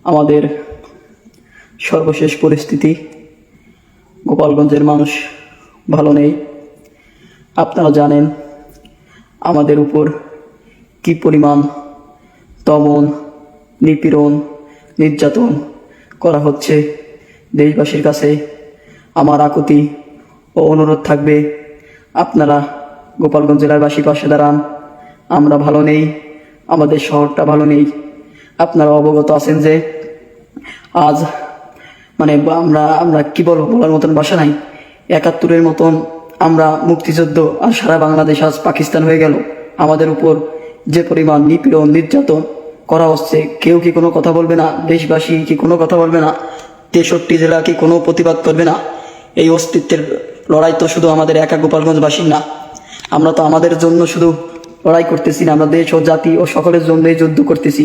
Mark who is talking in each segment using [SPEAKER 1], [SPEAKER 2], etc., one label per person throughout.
[SPEAKER 1] আমাদের সর্বশেষ পরিস্থিতি, গোপালগঞ্জের মানুষ ভালো নেই। আপনারা জানেন আমাদের উপর কি পরিমাণ দমন, নিপীড়ন, নির্যাতন করা হচ্ছে। দেশবাসীর কাছে আমার আকুতি ও অনুরোধ থাকবে, আপনারা গোপালগঞ্জ জেলাবাসীর পাশে দাঁড়ান। আমরা ভালো নেই, আমাদের শহরটা ভালো নেই। আপনারা অবগত আছেন যে আজ আমরা আমরা কি বলবো, বলার মতন ভাষা নাই। ৭১-এর মতন আমরা মুক্তিযুদ্ধ, আর সারা বাংলাদেশ আজ পাকিস্তান হয়ে গেল। আমাদের উপর যে পরিমাণ নিপীড়ন, নির্যাতন করা হচ্ছে, কেউ কি কোনো কথা বলবে না? দেশবাসী কি কোনো কথা বলবে না? ৬৩ জেলা কি কোনো প্রতিবাদ করবে না? এই অস্তিত্বের লড়াই তো শুধু আমাদের একা গোপালগঞ্জবাসীর না। আমরা তো আমাদের জন্য শুধু লড়াই করতেছি না, আমরা দেশ ও জাতি ও সকলের জন্যই যুদ্ধ করতেছি।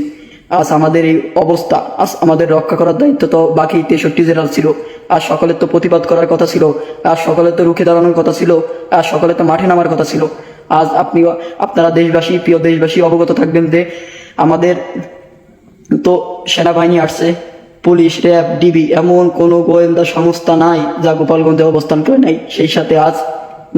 [SPEAKER 1] আজ আমাদের এই অবস্থা, আজ আমাদের রক্ষা করার দায়িত্ব তো বাকি ৬৩ জেলার ছিল। আর সকলের তো প্রতিবাদ করার কথা ছিল, আর সকলের তো রুখে দাঁড়ানোর কথা ছিল, আর সকলের তো মাঠে নামার কথা ছিল। আজ আপনারা দেশবাসী, প্রিয় দেশবাসী অবগত থাকবেন যে আমাদের তো সেনাবাহিনী আসছে, পুলিশ, র্যাব, ডিবি, এমন কোনো গোয়েন্দা সংস্থা নাই যা গোপালগঞ্জে অবস্থান করে নাই। সেই সাথে আজ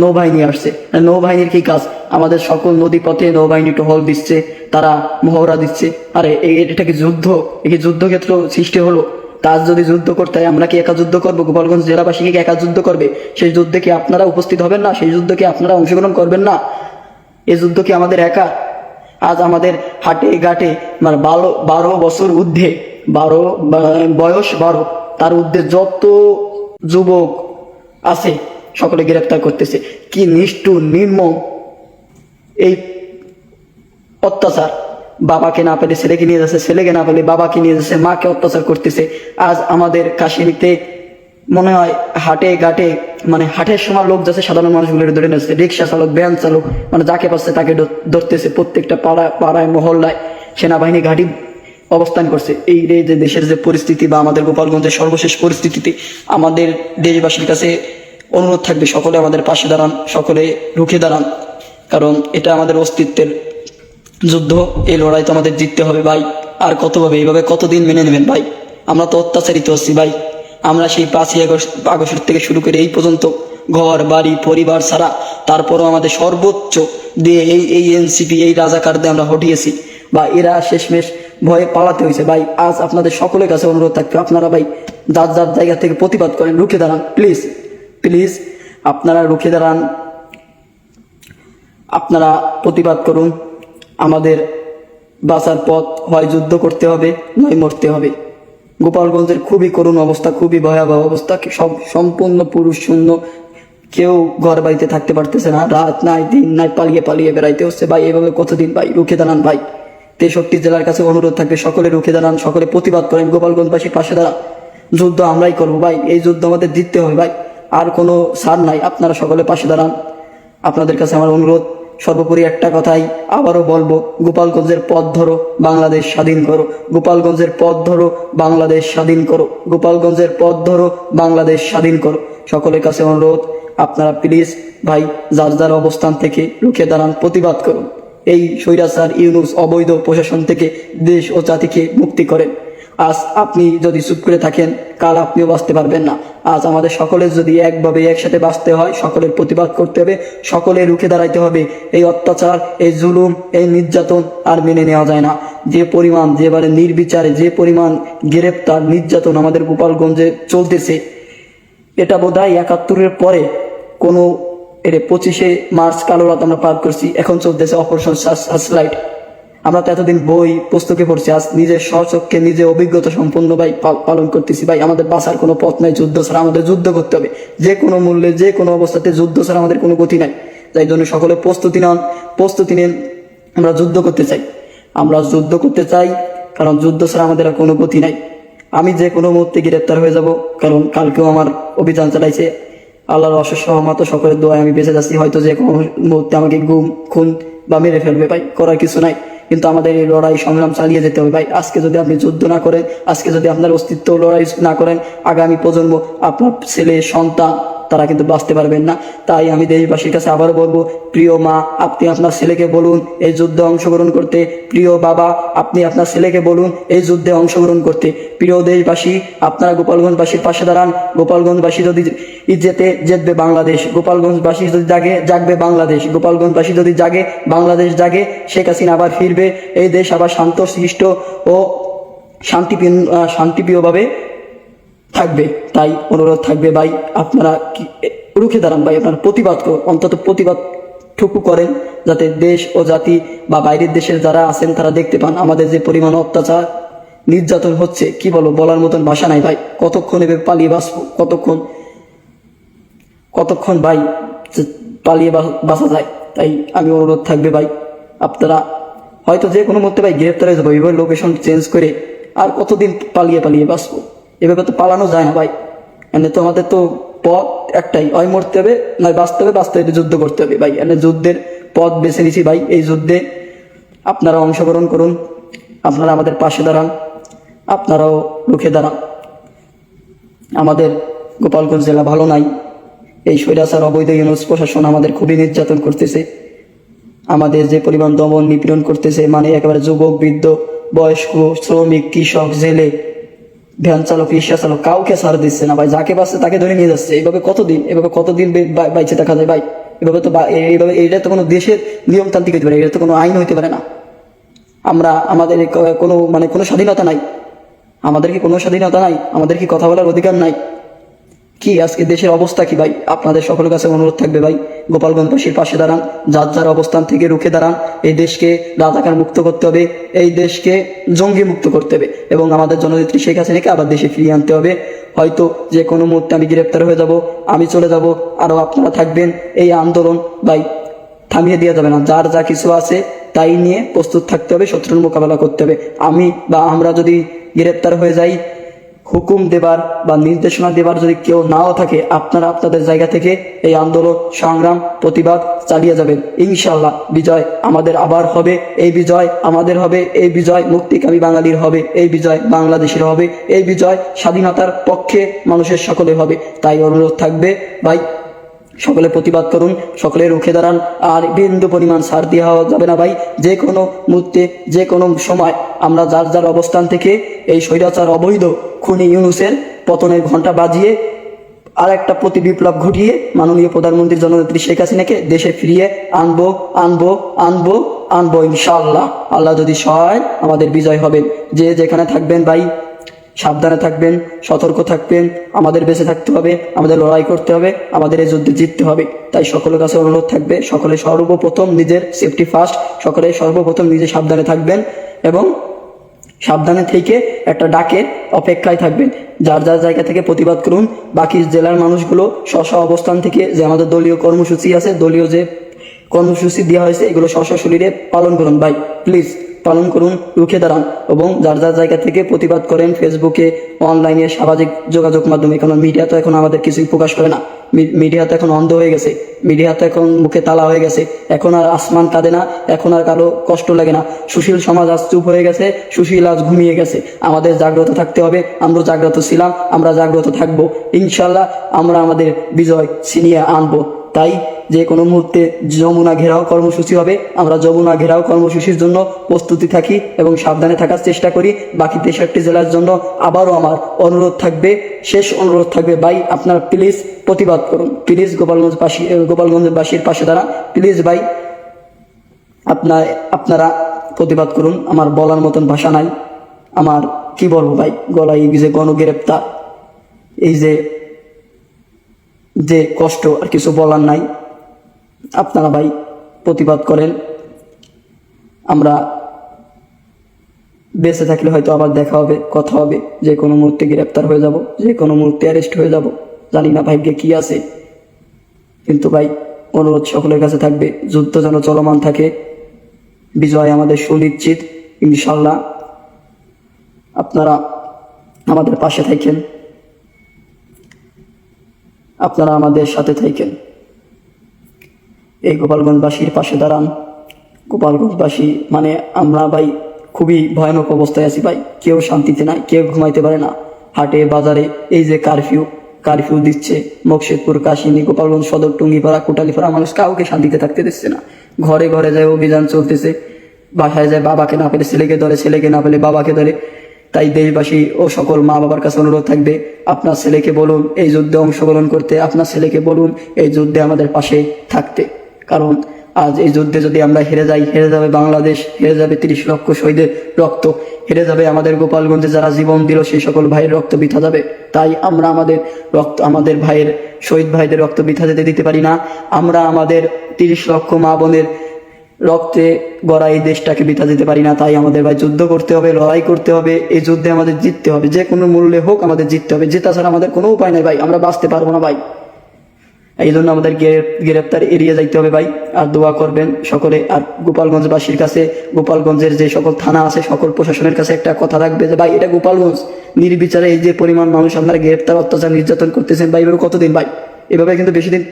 [SPEAKER 1] নৌবাহিনী আসছে। নৌবাহিনীর কি কাজ? আমাদের সকল নদী পথে নৌবাহিনী টহল দিচ্ছে, তারা মহড়া দিচ্ছে। আরে এটা কি যুদ্ধ? কি যুদ্ধক্ষেত্র সৃষ্টি হলো? তা যদি যুদ্ধ করতে হয়, আমরা কি একা যুদ্ধ করবো? গোপালগঞ্জ জেলাবাসী কি একা যুদ্ধ করবে? সেই যুদ্ধে কি আপনারা উপস্থিত হবেন না? সেই যুদ্ধে কি আপনারা অংশগ্রহণ করবেন না? এই যুদ্ধ কি আমাদের একা? আজ আমাদের হাটে ঘাটে 12 বছর ঊর্ধ্বে, বয়স 12, তার ঊর্ধ্বে যত যুবক আছে সকলে গ্রেপ্তার করতেছে। কি নিষ্ঠুর, নির্মম এই অত্যাচার! বাবাকে না পেলে ছেলেকে নিয়ে যাচ্ছে, ছেলেকে না পেলে বাবাকে নিয়ে যাচ্ছে, মাকে অত্যাচার করতেছে। আজ আমাদের কাশিনিতে মনে হয় হাটে ঘাটে, হাটের সময় লোক যাচ্ছে, সাধারণ মানুষগুলোর ধরে নিচ্ছে, রিক্সা চালক, ভ্যান চালক, যাকে পাচ্ছে তাকে ধরতেছে। প্রত্যেকটা পাড়ায় মহল্লায় সেনাবাহিনী ঘাঁটি অবস্থান করছে। এই যে দেশের যে পরিস্থিতি, বা আমাদের গোপালগঞ্জের সর্বশেষ পরিস্থিতিতে আমাদের দেশবাসীর কাছে অনুরোধ থাকবে, সকলে আমাদের পাশে দাঁড়ান, সকলে রুখে দাঁড়ান। কারণ এটা আমাদের অস্তিত্বের যুদ্ধ। এই লড়াই তো আমাদের জিততে হবে ভাই। আর কতভাবে এইভাবে কতদিন মেনে নেবেন ভাই? আমরা তো অত্যাচারিত হচ্ছি ভাই। আমরা সেই 5ই আগস্ট থেকে শুরু করে এই পর্যন্ত ঘর বাড়ি পরিবার ছাড়া, তারপরও আমাদের সর্বোচ্চ দিয়ে এই এনসিপি, এই রাজাকারদের আমরা হটিয়েছি বা এরা শেষমেশ ভয়ে পালাতে হয়েছে ভাই। আজ আপনাদের সকলের কাছে অনুরোধ থাকবে, আপনারা ভাই যার যার জায়গা থেকে প্রতিবাদ করেন, রুখে দাঁড়ান। প্লিজ প্লিজ আপনারা রুখে দাঁড়ান, আপনারা প্রতিবাদ করুন। আমাদের বাঁচার পথ হয় যুদ্ধ করতে হবে, নয় মরতে হবে। গোপালগঞ্জের খুবই করুণ অবস্থা, খুবই ভয়াবহ অবস্থা। সম্পূর্ণ পুরুষ শূন্য, কেউ ঘর বাড়িতে থাকতে পারতেছে না, রাত নাই দিন নাই, পালিয়ে পালিয়ে বেড়াইতে হচ্ছে ভাই। এভাবে কতদিন ভাই? রুখে দাঁড়ান ভাই। ৬৩ জেলার কাছে অনুরোধ থাকবে, সকলে রুখে দাঁড়ান, সকলে প্রতিবাদ করেন, গোপালগঞ্জবাসীর পাশে দাঁড়ান। যুদ্ধ আমরাই করবো ভাই, এই যুদ্ধ আমাদের জিততে হবে ভাই, আর কোনো ছাড় নাই। আপনারা সকলে পাশে দাঁড়ান। আপনাদের কাছে আমার অনুরোধ, সর্বোপরি একটা কথাই আবারও বলবো, গোপালগঞ্জের পথ ধরো, বাংলাদেশ স্বাধীন করো। গোপালগঞ্জের পথ ধরো, বাংলাদেশ স্বাধীন করো। গোপালগঞ্জের পথ ধরো, বাংলাদেশ স্বাধীন করো। সকলের কাছে অনুরোধ, আপনারা প্লিজ ভাই যার যার অবস্থান থেকে রুখে দাঁড়ান, প্রতিবাদ করুন। এই স্বৈরাচার ইউনূস অবৈধ প্রশাসন থেকে দেশ ও জাতিকে মুক্তি করেন। আজ আপনি যদি চুপ করে থাকেন, কাল আপনিও বাঁচতে পারবেন না। আজ আমাদের সকলের যদি একভাবে একসাথে বাঁচতে হয়, সকলের প্রতিবাদ করতে হবে, সকলে রুখে দাঁড়াইতে হবে। এই অত্যাচার, এই জুলুম, এই নির্যাতন আর মেনে নেওয়া যায় না। যে পরিমাণ, যেবারে নির্বিচারে যে পরিমাণ গ্রেপ্তার, নির্যাতন আমাদের গোপালগঞ্জে চলতেছে, এটা বোধহয় ৭১-এর পরে কোনো 25শে মার্চ কালো রাত আমরা পার করছি, এখন চলতেছে অপারেশন সার্চলাইট। আমরা তো এতদিন বই পুস্তকে পড়ছি, আজ নিজের স্বচক্ষে নিজে অভিজ্ঞতা সম্পন্ন ভাই পালন করতেছি ভাই। আমাদের বাঁচার কোনো পথ নাই, যুদ্ধ ছাড়া আমাদের যুদ্ধ করতে হবে। যে কোনো মূল্যে, যে কোনো অবস্থাতে যুদ্ধ ছাড়া আমাদের কোনো গতি নাই। তাই জন্য সকলে প্রস্তুতি নেন। আমরা যুদ্ধ করতে চাই, আমরা যুদ্ধ করতে চাই, কারণ যুদ্ধ ছাড়া আমাদের আর কোনো গতি নাই। আমি যে কোনো মুহূর্তে গ্রেপ্তার হয়ে যাব, কারণ কালকেও আমার অভিযান চালাইছে। আল্লাহর অশেষ সহমত, সকলের দোয়ায় আমি বেঁচে যাচ্ছি। হয়তো যে কোনো মুহূর্তে আমাকে গুম, খুন বা মেরে ফেলবে ভাই, করার কিছু নাই। কিন্তু আমাদের এই লড়াই সংগ্রাম চালিয়ে যেতে হবে ভাই। আজকে যদি আপনি যুদ্ধ না করেন, আজকে যদি আপনার অস্তিত্ব লড়াই না করেন, আগামী প্রজন্ম, আপনার ছেলে সন্তান, তারা কিন্তু বাঁচতে পারবেন না। তাই আমি দেশবাসীর কাছে আবারও বলবো, প্রিয় মা, আপনি আপনার ছেলেকে বলুন এই যুদ্ধে অংশগ্রহণ করতে। প্রিয় বাবা, আপনি আপনার ছেলেকে বলুন এই যুদ্ধে অংশগ্রহণ করতে। প্রিয় দেশবাসী, আপনারা গোপালগঞ্জবাসীর পাশে দাঁড়ান। গোপালগঞ্জবাসী যদি জিতবে বাংলাদেশ, গোপালগঞ্জবাসী যদি জাগবে বাংলাদেশ, গোপালগঞ্জবাসী যদি জাগে বাংলাদেশ জাগে, শেখ হাসিনা আবার ফিরবে, এই দেশ আবার শান্তশিষ্ট ও শান্তিপ্রিয়ভাবে থাকবে। তাই অনুরোধ থাকবে ভাই, আপনারা রুখে দাঁড়ান ভাই, আপনারা প্রতিবাদ করুন, অন্তত প্রতিবাদটুকু করেন, যাতে দেশ ও জাতি বা বাইরের দেশের যারা আছেন তারা দেখতে পান আমাদের যে পরিমাণ অত্যাচার নির্যাতন হচ্ছে। কি বলবো, বলার মতন ভাষা নাই ভাই। কতক্ষণ এভাবে পালিয়ে বাঁচবো, কতক্ষণ ভাই পালিয়ে বাঁচা যায়। তাই আমি অনুরোধ থাকবে ভাই, আপনারা হয়তো যে কোনো মুহূর্তে ভাই গ্রেপ্তার হয়ে যাবো, এবার লোকেশন চেঞ্জ করে আর কতদিন পালিয়ে বাঁচবো? এভাবে তো পালানো যায় না ভাই। এনে তো আমাদের তো পথ একটাই, হয় মরতে হবে নয় বাঁচতে হবে, যুদ্ধ করতে হবে ভাই। এনে যুদ্ধের পথ বেছে নিছি ভাই। এই যুদ্ধে আপনারা অংশগ্রহণ করুন, আপনারা আমাদের পাশে দাঁড়ান, আপনারাও রুখে দাঁড়ান। আমাদের গোপালগঞ্জ জেলা ভালো নাই। এই স্বৈরাচার অবৈধ ইউনুস প্রশাসন আমাদের খুবই নির্যাতন করতেছে, আমাদের যে পরিমাণ দমন নিপীড়ন করতেছে, মানে একেবারে যুবক, বৃদ্ধ, বয়স্ক, শ্রমিক, কৃষক, জেলে, ভ্যান চালক, রিক্সা চালক, কাউকে ছাড় দিচ্ছে না ভাই। যাকে পাচ্ছে তাকে ধরে নিয়ে যাচ্ছে। এভাবে কতদিন বাইচে থাকা যায় ভাই? এইভাবে এটা তো কোনো দেশের নিয়মতান্ত্রিক হতে পারে, এটা তো কোনো আইন হইতে পারে না। আমাদের কোনো স্বাধীনতা নাই? আমাদের কি কোনো স্বাধীনতা নাই? আমাদের কি কথা বলার অধিকার নাই? কি আজকে দেশের অবস্থা কি ভাই? আপনাদের সকলের কাছে অনুরোধ থাকবে ভাই, গোপালগঞ্জবাসীর পাশে দাঁড়ান, যার অবস্থান থেকে রুখে দাঁড়ান। এই দেশকে রাজাকার মুক্ত করতে হবে, এই দেশকে জঙ্গি মুক্ত করতে হবে, এবং আমাদের জননেত্রী শেখ হাসিনাকে আবার দেশে ফিরিয়ে আনতে হবে। হয়তো যে কোনো মুহূর্তে আমি গ্রেপ্তার হয়ে যাব, আমি চলে যাব, আরও আপনারা থাকবেন। এই আন্দোলন ভাই থামিয়ে দেওয়া যাবে না। যার যা কিছু আছে তাই নিয়ে প্রস্তুত থাকতে হবে, শত্রুর মোকাবেলা করতে হবে। আমরা যদি গ্রেপ্তার হয়ে যাই, হুকুম দেবার বা নির্দেশনা দেবার যদি কেউ নাও থাকে, আপনারা আপনাদের জায়গা থেকে এই আন্দোলন, সংগ্রাম, প্রতিবাদ চালিয়ে যাবেন। ইনশাল্লাহ বিজয় আমাদের আবার হবে, এই বিজয় আমাদের হবে, এই বিজয় মুক্তিকামী বাঙালির হবে, এই বিজয় বাংলাদেশের হবে, এই বিজয় স্বাধীনতার পক্ষে মানুষের সকলে হবে। তাই অনুরোধ থাকবে ভাই, সকলে প্রতিবাদ করুন, সকলে রুখে দাঁড়ান। আর বিন্দু পরিমাণ ছাড় দেওয়া যাবে না ভাই। যে কোনো মুহূর্তে, যে কোনো সময় আমরা যার অবস্থান থেকে এই স্বৈরাচার অবৈধ খুনি ইউনুসের পতনের ঘণ্টা বাজিয়ে আর একটা প্রতি বিপ্লব ঘটিয়ে মাননীয় প্রধানমন্ত্রী জননেত্রী শেখ হাসিনাকে দেশে ফিরিয়ে আনবো ইনশাআল্লাহ। আল্লাহ যদি সহায়, আমাদের বিজয় হবে। যে যেখানে থাকবেন ভাই, সাবধানে থাকবেন, সতর্ক থাকবেন। আমাদের বেঁচে থাকতে হবে, আমাদের লড়াই করতে হবে, আমাদের এই যুদ্ধে জিততে হবে। তাই সকলের কাছে অনুরোধ থাকবে, সকলে সর্বপ্রথম নিজের সেফটি ফার্স্ট, সকলে সর্বপ্রথম নিজে সাবধানে থাকবেন, এবং সাবধানে থেকে একটা ডাকের অপেক্ষায় থাকবেন। যার জায়গা থেকে প্রতিবাদ করুন। বাকি জেলার মানুষগুলো স্ব অবস্থান থেকে যে আমাদের দলীয় কর্মসূচি আছে, দলীয় যে কর্মসূচি দেওয়া হয়েছে, এগুলো শরীরে পালন করুন ভাই, প্লিজ পালন করুন, রুখে দাঁড়ান। এবং যার জায়গা থেকে প্রতিবাদ করেন, ফেসবুকে, অনলাইনে, সামাজিক যোগাযোগ মাধ্যমে, কারণ মিডিয়া তো এখন আমাদের কিছুই প্রকাশ করে না। মিডিয়া তো এখন অন্ধ হয়ে গেছে, মিডিয়া তো এখন মুখে তালা হয়ে গেছে। এখন আর আসমান কাঁদে না, এখন আর কারো কষ্ট লাগে না। সুশীল সমাজ আজ চুপ হয়ে গেছে, সুশীল আজ ঘুমিয়ে গেছে। আমাদের জাগ্রত থাকতে হবে। আমরা জাগ্রত ছিলাম, আমরা জাগ্রত থাকবো। ইনশাল্লাহ আমরা আমাদের বিজয় ছিনিয়ে আনবো। তাই যে কোনো মুহূর্তে যমুনা ঘেরাও কর্মসূচি হবে, আমরা যমুনা ঘেরাও কর্মসূচির জন্য প্রস্তুতি থাকি এবং সাবধানে থাকার চেষ্টা করি। বাকি 63টি জেলার জন্য আবারও আমার অনুরোধ থাকবে, শেষ অনুরোধ থাকবে ভাই, আপনারা প্লিজ প্রতিবাদ করুন, প্লিজ গোপালগঞ্জবাসীর পাশে দাঁড়ান, প্লিজ ভাই আপনারা প্রতিবাদ করুন। আমার বলার মতন ভাষা নাই, আমার কি বলবো ভাই, গলায় যে গণগ্রেপ্তার, এই যে কষ্ট, আর কিছু বলার নাই। আপনারা ভাই প্রতিবাদ করেন। আমরা বেঁচে থাকলে হয়তো আবার দেখা হবে, কথা হবে। যে কোনো মুহূর্তে গ্রেপ্তার হয়ে যাব, যে কোনো মুহূর্তে অ্যারেস্ট হয়ে যাব, জানি না ভাগ্যে কি আছে। কিন্তু ভাই অনুরোধ সকলের কাছে থাকবে, যুদ্ধ যেন চলমান থাকে, বিজয় আমাদের সুনিশ্চিত ইনশাল্লাহ। আপনারা আমাদের পাশে থাকেন, আপনারা আমাদের সাথে থাকেন। এই গোপালগঞ্জবাসীর পাশে দাঁড়ান। গোপালগঞ্জবাসী মানে আমরা ভাই খুবই ভয়ানক অবস্থায় আছি ভাই। কেউ শান্তিতে নাই, কেউ ঘুমাইতে পারে না। হাটে বাজারে এই যে কারফিউ, কারফিউ দিচ্ছে। মকসেদপুর, কাশিনী, গোপালগঞ্জ সদর, টুঙ্গিপাড়া, কোটালীপাড়া মানুষ কাউকে শান্তিতে থাকতে দিচ্ছে না। ঘরে ঘরে যায় অভিযান চলতেছে, বাসায় যায় বাবাকে না পেলে ছেলেকে ধরে, ছেলেকে না পেলে বাবাকে ধরে। তাই দেশবাসী ও সকল মা বাবার কাছে অনুরোধ থাকবে, আপনার ছেলেকে বলুন এই যুদ্ধে অংশগ্রহণ করতে, আপনার ছেলেকে বলুন এই যুদ্ধে আমাদের পাশে থাকতে। কারণ আজ এই যুদ্ধে যদি আমরা হেরে যাই, হেরে যাবে বাংলাদেশ, হেরে যাবে 30 লক্ষ শহীদের রক্ত, হেরে যাবে আমাদের গোপালগঞ্জে যারা জীবন দিল সেই সকল ভাইয়ের রক্ত বৃথা যাবে। তাই আমরা আমাদের ভাইয়ের, শহীদ ভাইদের রক্ত বৃথা যেতে দিতে পারি না। আমরা আমাদের 30 লক্ষ মা বোনের রক্তে গড়া এই দেশটাকে বৃথা দিতে পারি না। তাই আমাদের ভাই যুদ্ধ করতে হবে, লড়াই করতে হবে, এই যুদ্ধে আমাদের জিততে হবে, যে কোনো মূল্যে হোক আমাদের জিততে হবে। জেতা ছাড়া আমাদের কোনো উপায় নাই ভাই, আমরা বাঁচতে পারবো না ভাই। এই জন্য আমাদের গ্রেপ্তার এড়িয়ে যাইতে হবে ভাই। আর দোয়া করবেন সকলে। আর গোপালগঞ্জবাসীর কাছে, গোপালগঞ্জের যে সকল থানা আছে সকল প্রশাসনের কাছে একটা কথা রাখবে যে ভাই এটা গোপালগঞ্জ, নির্বিচারে এই যে পরিমাণ মানুষ আপনারা গ্রেপ্তার, অত্যাচার, নির্যাতন করতেছেন ভাই, এভাবে কতদিন ভাই? এভাবে কিন্তু বেশি দিন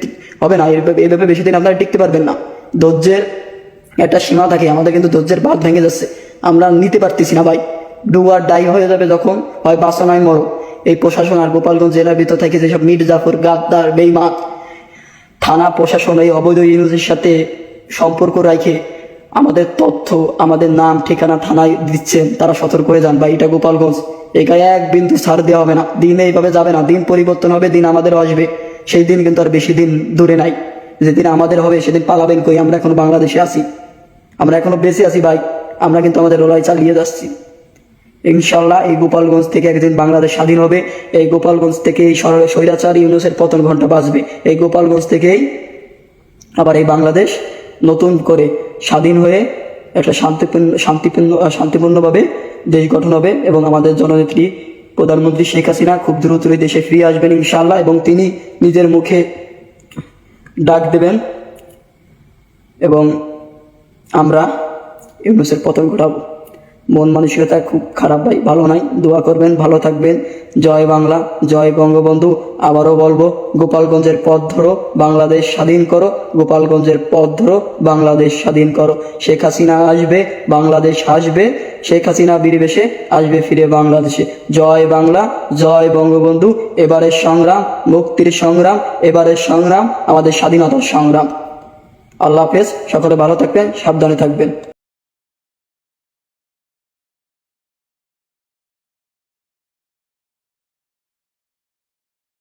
[SPEAKER 1] হবে না, এভাবে বেশি দিন আপনারা টিকতে পারবেন না। ধৈর্যের একটা সীমা থাকে, আমাদের কিন্তু ধৈর্যের বাঁধ ভেঙে যাচ্ছে, আমরা নিতে পারতেছি না ভাই। ডুয়ার ডাই হয়ে যাবে যখন, হয় বাঁচো নয় মরো। এই প্রশাসন আর গোপালগঞ্জ জেলার ভিতর থেকে যেসব মির্জাফর, গাদ্দার, বেঈমান থানা প্রশাসন এই অবৈধ ইউনুসের সাথে সম্পর্ক রাখে আমাদের তথ্য, আমাদের নাম ঠিকানা থানায় দিচ্ছেন, তারা সতর্ক হয়ে যান ভাই। এটা গোপালগঞ্জ, এখানে এক বিন্দু ছাড় দেওয়া হবে না। দিন এইভাবে যাবে না, দিন পরিবর্তন হবে, দিন আমাদেরও আসবে। সেই দিন কিন্তু আর বেশি দিন দূরে নাই। যেদিন আমাদের হবে সেদিন পালাবেন কই? আমরা এখনো বাংলাদেশে আছি, আমরা এখনো বেঁচে আছি ভাই। আমরা কিন্তু আমাদের লড়াই চালিয়ে যাচ্ছি। ইনশাল্লাহ এই গোপালগঞ্জ থেকে একদিন বাংলাদেশ স্বাধীন হবে। এই গোপালগঞ্জ থেকে এই স্বৈরাচার ইউনুসের পতন ঘন্টা বাজবে। এই গোপালগঞ্জ থেকেই আবার এই বাংলাদেশ নতুন করে স্বাধীন হয়ে একটা শান্তিপূর্ণভাবে দেশ গঠন হবে। এবং আমাদের জননেত্রী প্রধানমন্ত্রী শেখ হাসিনা খুব দ্রুতই দেশে ফিরে আসবেন ইনশাল্লাহ। এবং তিনি নিজের মুখে ডাক দেবেন এবং আমরা ইউনুসের পতন ঘটাবো। মন মানসিকতা খুব খারাপ ভাই, ভালো নাই। দোয়া করবেন, ভালো থাকবেন। জয় বাংলা, জয় বঙ্গবন্ধু। আবারও বলবো, গোপালগঞ্জের পথ ধরো, বাংলাদেশ স্বাধীন করো। গোপালগঞ্জের পথ ধরো, বাংলাদেশ স্বাধীন করো। শেখ হাসিনা আসবে, বাংলাদেশ আসবে। শেখ হাসিনা বীরবেশে আসবে ফিরে বাংলাদেশে। জয় বাংলা, জয় বঙ্গবন্ধু। এবারের সংগ্রাম মুক্তির সংগ্রাম, এবারের সংগ্রাম আমাদের স্বাধীনতার সংগ্রাম। আল্লাহ হাফেজ, সকলে ভালো থাকবেন, সাবধানে থাকবেন।